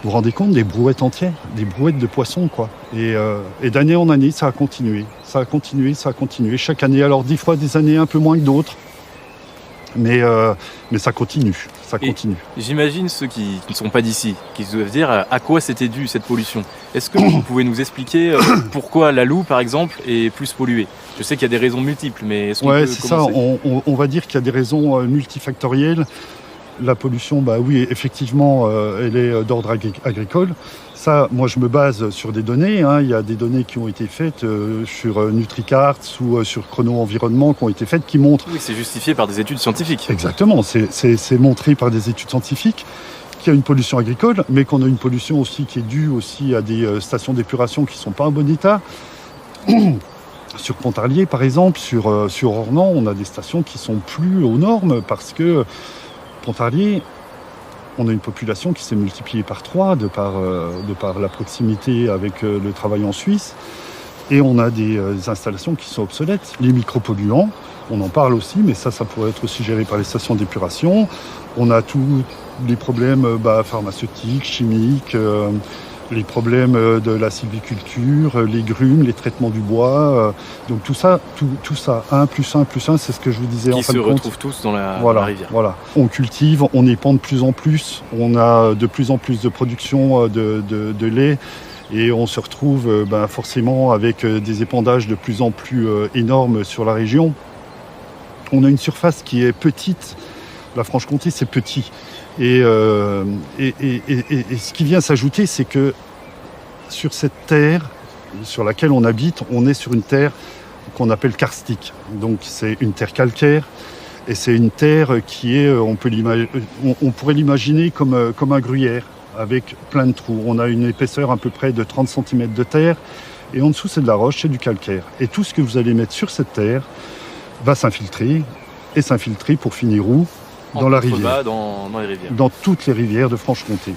vous vous rendez compte, des brouettes entières, des brouettes de poissons, quoi. Et d'année en année, ça a continué. Ça a continué, ça a continué. Chaque année, alors des fois des années un peu moins que d'autres. Mais ça continue, ça Et continue. j'imagine ceux qui ne sont pas d'ici, qui se doivent dire à quoi c'était dû cette pollution. Est-ce que vous pouvez nous expliquer pourquoi la Loue, par exemple, est plus polluée? Je sais qu'il y a des raisons multiples, mais est-ce qu'on Ouais, peut c'est ça, commencer? on va dire qu'il y a des raisons multifactorielles. La pollution, bah oui, effectivement, elle est d'ordre agricole. Ça, moi, je me base sur des données, hein. Il y a des données qui ont été faites sur NutriCarts ou sur Chrono Environnement qui ont été faites, qui montrent. Oui, c'est justifié par des études scientifiques. Exactement, c'est montré par des études scientifiques qu'il y a une pollution agricole, mais qu'on a une pollution aussi qui est due aussi à des stations d'épuration qui ne sont pas en bon état. Sur Pontarlier, par exemple, sur Ornans, on a des stations qui sont plus aux normes parce que Pontarlier, on a une population qui s'est multipliée par 3 de par la proximité avec le travail en Suisse. Et on a des installations qui sont obsolètes. Les micropolluants, on en parle aussi, mais ça pourrait être aussi géré par les stations d'épuration. On a tous les problèmes pharmaceutiques, chimiques, les problèmes de la sylviculture, les grumes, les traitements du bois. Donc tout ça, 1 plus 1 plus 1, c'est ce que je vous disais en Qui fin se de compte. retrouvent tous dans la Voilà, rivière. voilà. On cultive, on épand de plus en plus, on a de plus en plus de production de lait et on se retrouve forcément avec des épandages de plus en plus énormes sur la région. On a une surface qui est petite, la Franche-Comté c'est petit. Et ce qui vient s'ajouter, c'est que sur cette terre sur laquelle on habite, on est sur une terre qu'on appelle karstique. Donc c'est une terre calcaire. Et c'est une terre qui est, on pourrait l'imaginer comme un gruyère, avec plein de trous. On a une épaisseur à peu près de 30 cm de terre, et en dessous c'est de la roche, c'est du calcaire. Et tout ce que vous allez mettre sur cette terre va s'infiltrer, et s'infiltrer pour finir où? Dans la rivière. Dans les rivières. Dans toutes les rivières de Franche-Comté.